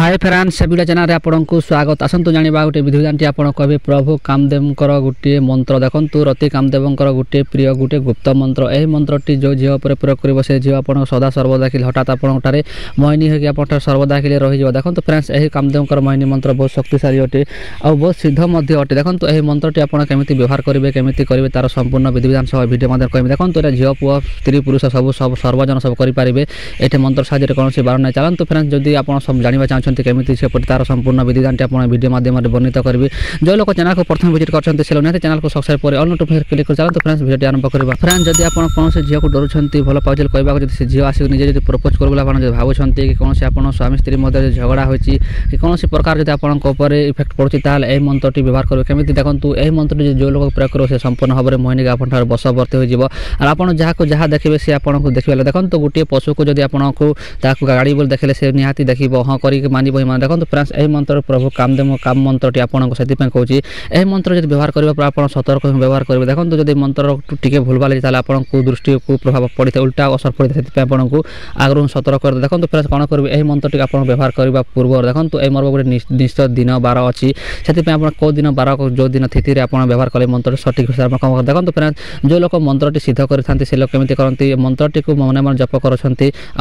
Hi friends से video channel आपको स्वागत आसतु जाना गोटे विधिविधान आपड़ कहे प्रभु कामदेव गोटे मंत्र देखो रति कामदेव गोटे प्रिय गोटे गुप्त मंत्र यह मंत्रटी जो झील पर प्रयोग कर से झील आप सदा सर्वदा खिले हठात आपंटे मोहिनी होकर सर्वदा खिले रही देखो फ्रेंड्स यही कामदेव मोहिनी मंत्र बहुत शक्तिशाली अटे और बहुत सिद्ध अटे देखो यह मंत्रटी आप केमी व्यवहार करेंगे केमी करेंगे तार संपूर्ण विधिविधान सह भिडियो कह देखो ये झील पुओ स्त्री पुरुष सब सब सर्वजन सब करेंगे ये मंत्र साहाय्य कौन बार ना चलते फ्रेंड्स जदि आप जानवा चाहते केमी से तार संपूर्ण विधिविधान आप वीडियो माध्यम वर्णित करेंगे जो लोग चैनल को प्रथम विजिट करते से लोग चैनल को सब्सक्राइब कर ऑल नोटिफिकेशन क्लिक कर चलते फ्रेंड्स वीडियो आरंभ करवा फ्रेंड्स जदि आप कौन से झील को डरुंट भल पाचे कहवा से झील आसिक निजे जब प्रपोज कर भावुं कि कौन से आप स्वामी स्त्री मध्य झगड़ा होती कि कौन प्रकार जब आपंपर इफेक्ट पड़ुच्छी यह मंत्रटी व्यवहार करेंगे केमी देखो यह मंत्रटी जो लोग प्रयोग करेंगे संपूर्ण भाव में मोहिनी आप बशवर्ती हो आपड़ जहाँ देखिए सी आपको देखिए देखो गोटे पशु को जब आपको गाड़ी बोल देखले से निहाती देखो हाँ करके मानव ही देखो फ्रेंड्स यही मंत्र प्रभु कामदेव काम मंत्रटी आपको से कहूँ यह मंत्र जब व्यवहार करेंगे आप सतर्क व्यवहार करेंगे देखो जब मंत्र टी भूल भाल आपको दृष्टि को प्रभाव पड़ता है उल्टा असर पड़ता है आपको आगु सतर्क कर देखो फ्रेंड्स कौन करेंगे यही मंत्रटी आप व्यवहार करने पूर्व देखो यह मोर गोटे निश्चित दिन बार अच्छी से कौ दिन बार जो दिन तिथि आप व्यवहार कले मंत्र सठिक हिसाब से देखो फ्रेंड्स जो लोग मंत्रटी सिद्ध करते से लोग केमी करती मंत्रटी को मन मन जप कर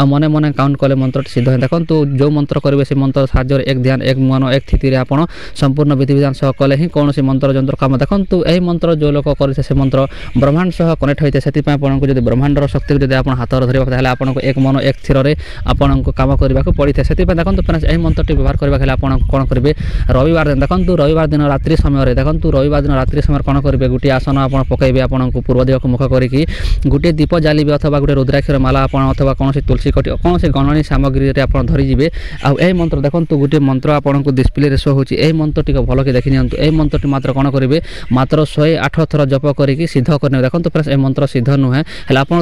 मन मन काउंट कले मंत्रटी सिद्ध है देखो जो मंत्र करेंगे से मंत्र साहाଯ୍य एक ध्यान एक मन एक स्थिति आप संपूर्ण विधिविधान सह कले ही कौन मंत्र जंत्र काम देखो यही मंत्र जो लोग करते से मंत्र ब्रह्मांड सह कनेक्ट होते से आपको जब ब्रह्मांडर शक्ति को जब हाथ धरवा आपको एक मन एक स्थिर में आपको कम करने पड़ता है से देखो फ्रेंड्स यही मंत्रटी व्यवहार करने आप कौन करेंगे रविवार दिन देखो रविवार दिन रात्रि समय देखो रविवार दिन रात्रि समय कौन करेंगे गोटे आसन आप पकड़े आपको पूर्व दिग को मुख करके गोटे दीप जालिबे अथवा गोटे रुद्राक्षर माला अथवा कौन तुलसी कटी कौन गणनी सामग्री आप धरीजे आई मंत्र देखो गोटे मंत्र आपको डिस्प्ले शो होची यही मंत्र टी भल के देखी नियंतु यही मंत्रटी मात्र कौन करेंगे मात्र 108 थर जप करके सिद्ध करने देखो फ्रेंड्स यह मंत्र सिद्ध नुहे आप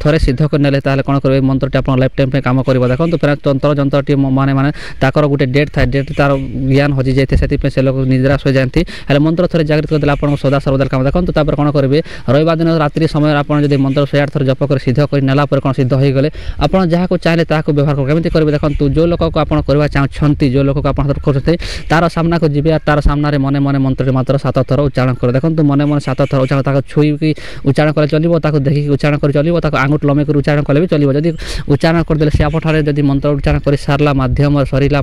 थे सिद्ध करने कौन करेंगे मंत्रटी आप लाइफ टाइम काम कर देखो फ्रेंड्स तंत्र जंत्रटी माने माने ताकर गोटे डेट थाए डेट तार ज्ञान हजि जाए से लोग निद्रा हो जाती है मंत्र थे जागृत करदे आपको सदा सर्वदा काम देखो तापर कौन करेंगे रविवार दिन रात्रि समय आप मंत्र 108 थर जप कर सिद्ध कर नेला कौन सिद्ध हो गले आप जहाँ को चाहे व्यवहार केमी करेंगे देखो जो लोग को आप करवा चाहते जो लोग को आप करते तार सामना को जी तार सामने मन मन मंत्र मात्र 7 थर उच्चारण कर देखो मन मन 7 थर उच्चारण छुई उच्चारण कर चलो देखिए उच्चारण कर चलो आंगुठ लमे कर उच्चारण कले भी चलो जब उच्चारण करदे से आपठारे जब मंत्र उच्चारण कर सारा मध्यम सरला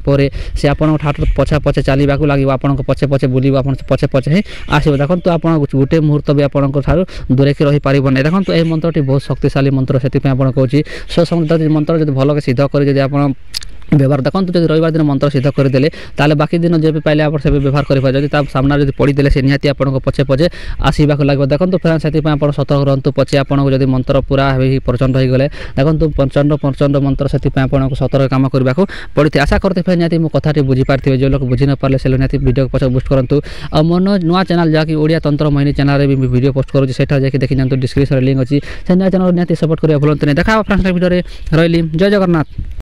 से आपन पछा पछे चलने लगे आपन पछे पछे बुल पछे पछे ही आसो देखो आप गोटे मुहूर्त भी आपंठ दूरे की रही पारे देखो यह मंत्रटी बहुत शक्तिशाली मंत्र से कहूँ सो समय मंत्र जब भल के सिद्ध कर आप व्यवहार देखो जब रविवार दिन मंत्र सिद्ध करदे ताले बाकी दिन जब पाइले आप व्यवहार करेंगे जब सामने जब पड़ीदे से निहाती आपको पछे पछे आसवाक लगे देखो फ्रेंड्स से आप सतर्क रहतु पछे आपको जब मंत्र पूरा प्रचंड हो गले देखो प्रचंड प्रचंड मंत्र से आपको सतर्क काम करने पड़ती आशा करते फिर निहाती मो कथाटी बुझीपारे जो लोग बुझी न पारे से निहाती वीडियो पछे बुस्ट करूँ और मोर नुआ चैनल जहाँकि ओडिया तंत्र मोहिनी चैनल में भी वीडियो पोस्ट करूँ से देखी जातु डिस्क्रिप्शन लिंक अच्छी से नया चैनल निहाती सपोर्ट करेंगे भूलते नहीं देखा फ्रेंड्स वीडियो रही जय जगन्नाथ।